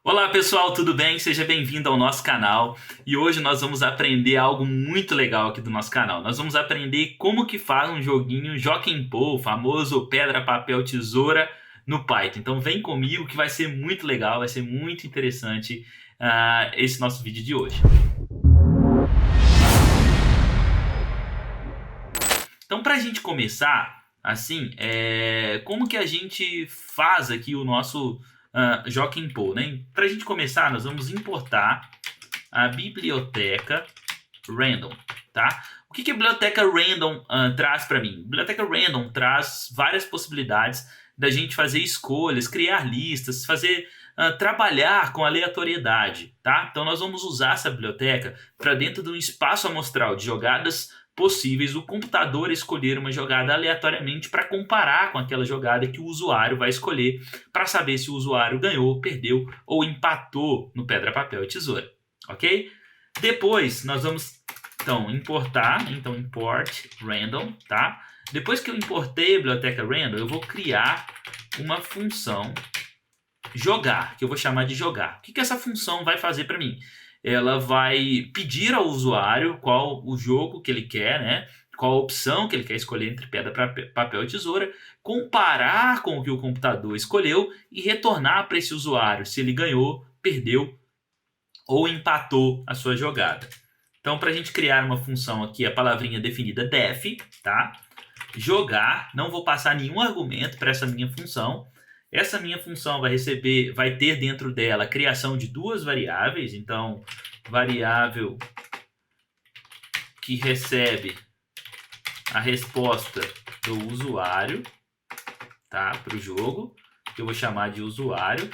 Olá pessoal, tudo bem? Seja bem-vindo ao nosso canal e hoje nós vamos aprender algo muito legal aqui do nosso canal. Nós vamos aprender como que faz um joguinho Jockey Pô, o famoso pedra, papel, tesoura no Python. Então vem comigo que vai ser muito legal, vai ser muito interessante esse nosso vídeo de hoje. Então para a gente começar, assim, como que a gente faz aqui o nosso Jockey Pô, né? Para a gente começar, nós vamos importar a biblioteca random, tá? O que a biblioteca random traz para mim? A biblioteca random traz várias possibilidades da gente fazer escolhas, criar listas, fazer trabalhar com aleatoriedade, tá? Então nós vamos usar essa biblioteca para dentro de um espaço amostral de jogadas possíveis, o computador escolher uma jogada aleatoriamente para comparar com aquela jogada que o usuário vai escolher para saber se o usuário ganhou, perdeu ou empatou no pedra, papel e tesoura, ok? Depois nós vamos então importar, import random, tá? Depois que eu importei a biblioteca random, eu vou criar uma função jogar, que eu vou chamar de jogar. O que essa função vai fazer para mim? Ela vai pedir ao usuário qual o jogo que ele quer, né? Qual a opção que ele quer escolher entre pedra, papel e tesoura, comparar com o que o computador escolheu e retornar para esse usuário se ele ganhou, perdeu ou empatou a sua jogada. Então, para a gente criar uma função aqui, a palavrinha definida def, tá? Jogar, não vou passar nenhum argumento para essa minha função. Essa minha função vai ter dentro dela a criação de duas variáveis. Então, variável que recebe a resposta do usuário, tá? Para o jogo, que eu vou chamar de usuário.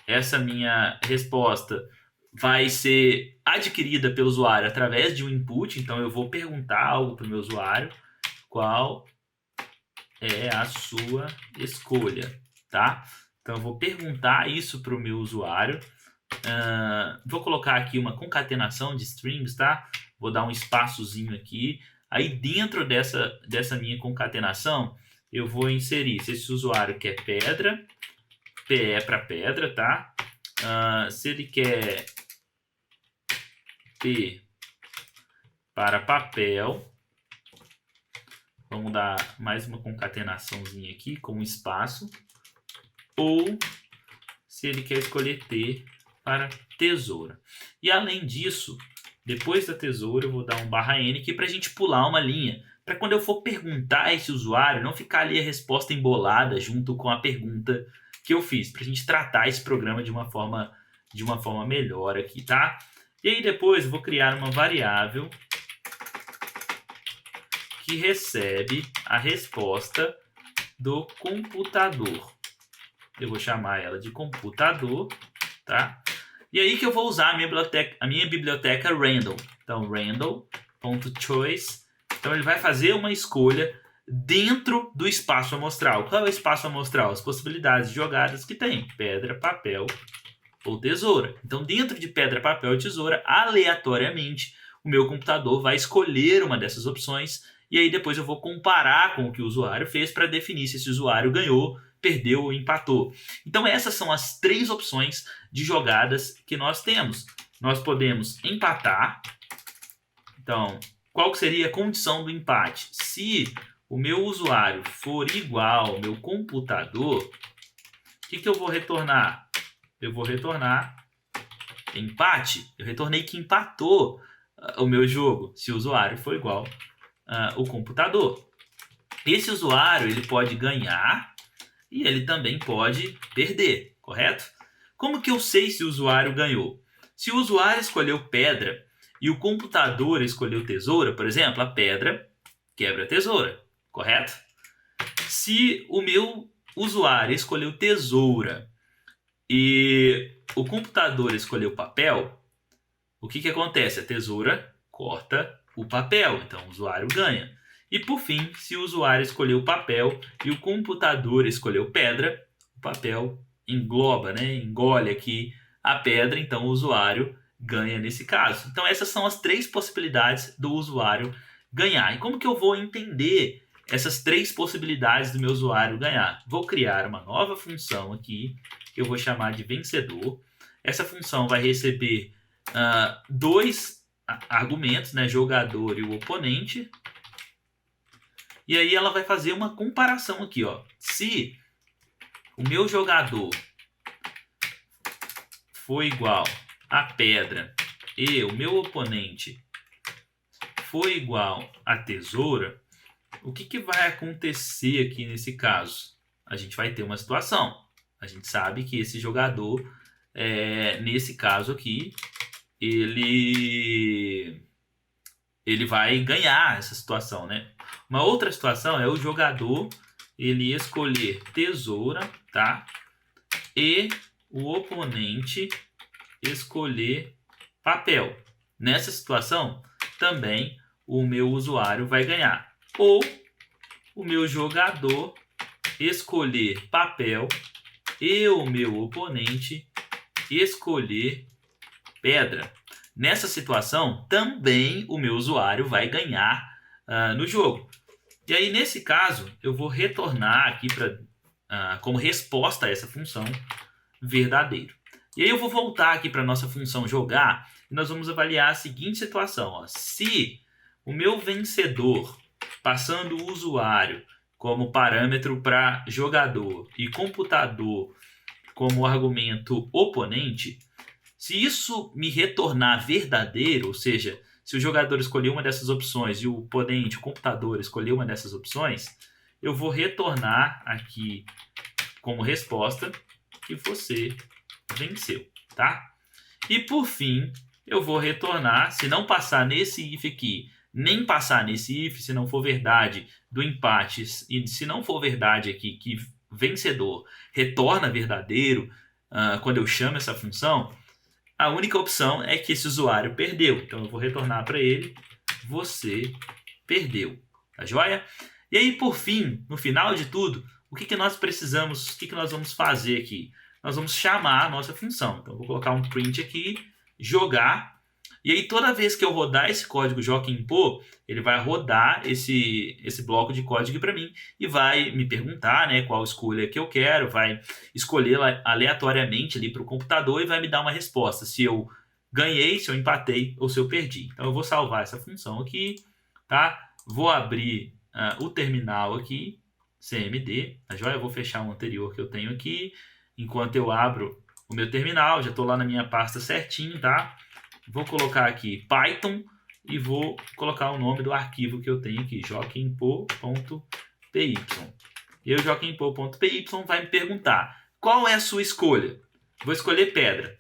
Essa minha resposta vai ser adquirida pelo usuário através de um input. Então, eu vou perguntar algo para o meu usuário. Qual é a sua escolha, tá? Então, eu vou perguntar isso para o meu usuário. Vou colocar aqui uma concatenação de strings, tá? Vou dar um espaçozinho aqui. Aí, dentro dessa minha concatenação, eu vou inserir se esse usuário quer pedra, PE para pedra, tá? Se ele quer P para papel, vamos dar mais uma concatenaçãozinha aqui com um espaço. Ou se ele quer escolher T para tesoura. E além disso, depois da tesoura eu vou dar um /n aqui para a gente pular uma linha. Para quando eu for perguntar a esse usuário, não ficar ali a resposta embolada junto com a pergunta que eu fiz. Para a gente tratar esse programa de uma forma melhor aqui, tá? E aí depois eu vou criar uma variável que recebe a resposta do computador. Eu vou chamar ela de computador, tá? E aí que eu vou usar a minha biblioteca random. Então, random.choice. Então, ele vai fazer uma escolha dentro do espaço amostral. Qual é o espaço amostral? As possibilidades de jogadas que tem. Pedra, papel ou tesoura. Então, dentro de pedra, papel e tesoura, aleatoriamente, o meu computador vai escolher uma dessas opções e aí depois eu vou comparar com o que o usuário fez para definir se esse usuário ganhou, perdeu ou empatou. Então essas são as três opções de jogadas que nós temos. Nós podemos empatar. Então, qual que seria a condição do empate? Se o meu usuário for igual ao meu computador, o que eu vou retornar? Eu vou retornar empate. Eu retornei que empatou o meu jogo, se o usuário for igual ao computador. Esse usuário ele pode ganhar e ele também pode perder, correto? Como que eu sei se o usuário ganhou? Se o usuário escolheu pedra e o computador escolheu tesoura, por exemplo, a pedra quebra a tesoura, correto? Se o meu usuário escolheu tesoura e o computador escolheu papel, o que acontece? A tesoura corta o papel, então o usuário ganha. E por fim, se o usuário escolheu papel e o computador escolheu pedra, o papel engloba, né? Engole aqui a pedra, então o usuário ganha nesse caso. Então essas são as três possibilidades do usuário ganhar. E como que eu vou entender essas 3 possibilidades do meu usuário ganhar. Vou criar uma nova função aqui, que eu vou chamar de vencedor. Essa função vai receber 2 argumentos, né, jogador e o oponente. E aí ela vai fazer uma comparação aqui, ó. Se o meu jogador for igual a pedra e o meu oponente for igual a tesoura, o que vai acontecer aqui nesse caso? A gente vai ter uma situação. A gente sabe que esse jogador, nesse caso aqui, ele vai ganhar essa situação, né? Uma outra situação é o jogador ele escolher tesoura, tá? E o oponente escolher papel. Nessa situação, também o meu usuário vai ganhar. Ou o meu jogador escolher papel e o meu oponente escolher pedra. Nessa situação, também o meu usuário vai ganhar no jogo. E aí, nesse caso, eu vou retornar aqui como resposta a essa função verdadeiro. E aí eu vou voltar aqui para a nossa função jogar e nós vamos avaliar a seguinte situação. Ó. Se o meu vencedor, passando o usuário como parâmetro para jogador e computador como argumento oponente, se isso me retornar verdadeiro, ou seja, se o jogador escolher uma dessas opções e o oponente, o computador, escolher uma dessas opções, eu vou retornar aqui como resposta que você venceu, tá? E por fim, eu vou retornar, se não passar nesse if aqui, nem passar nesse if, se não for verdade do empate, e se não for verdade aqui que vencedor retorna verdadeiro quando eu chamo essa função, a única opção é que esse usuário perdeu. Então eu vou retornar para ele, você perdeu, tá joia? E aí, por fim, no final de tudo, o que nós precisamos, o que nós vamos fazer aqui? Nós vamos chamar a nossa função. Então eu vou colocar um print aqui, jogar, e aí toda vez que eu rodar esse código Joquim.po, ele vai rodar esse bloco de código para mim e vai me perguntar, né, qual escolha que eu quero, vai escolher aleatoriamente ali para o computador e vai me dar uma resposta, se eu ganhei, se eu empatei ou se eu perdi. Então eu vou salvar essa função aqui, tá? Vou abrir o terminal aqui, CMD, tá joia? Eu vou fechar o anterior que eu tenho aqui, enquanto eu abro o meu terminal, já estou lá na minha pasta certinho, tá? Vou colocar aqui Python e vou colocar o nome do arquivo que eu tenho aqui, joquim.py. E o joquim.py vai me perguntar, qual é a sua escolha? Vou escolher pedra.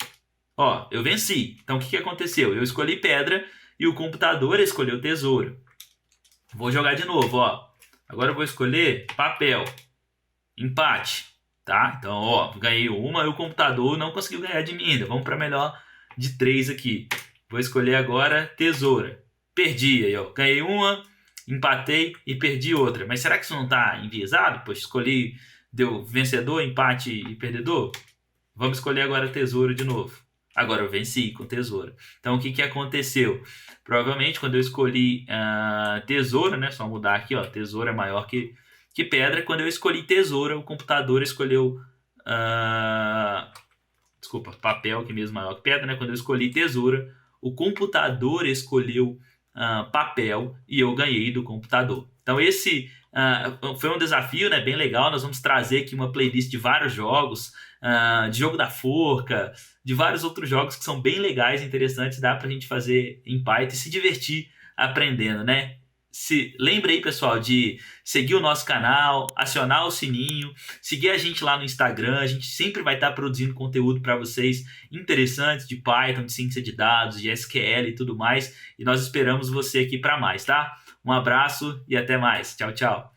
Ó, eu venci. Então o que aconteceu? Eu escolhi pedra e o computador escolheu tesouro. Vou jogar de novo, ó. Agora eu vou escolher papel. Empate, tá? Então, ó, ganhei uma e o computador não conseguiu ganhar de mim ainda. Vamos para melhor de 3 aqui. Vou escolher agora tesoura. Perdi aí, ó. Ganhei uma, empatei e perdi outra. Mas será que isso não está enviesado? Pois escolhi, deu vencedor, empate e perdedor. Vamos escolher agora tesoura de novo. Agora eu venci com tesoura. Então o que aconteceu? Provavelmente quando eu escolhi tesoura, né? Só mudar aqui, ó. Tesoura é maior que pedra. Quando eu escolhi tesoura, o computador escolheu papel, que é mesmo maior que pedra, né? Quando eu escolhi tesoura, o computador escolheu papel e eu ganhei do computador. Então esse foi um desafio, né? Bem legal. Nós vamos trazer aqui uma playlist de vários jogos, de jogo da forca, de vários outros jogos que são bem legais e interessantes, dá pra gente fazer em Python e se divertir aprendendo, né? Lembre aí, pessoal, de seguir o nosso canal, acionar o sininho, seguir a gente lá no Instagram. A gente sempre vai estar produzindo conteúdo para vocês interessantes de Python, de ciência de dados, de SQL e tudo mais. E nós esperamos você aqui para mais, tá? Um abraço e até mais. Tchau, tchau.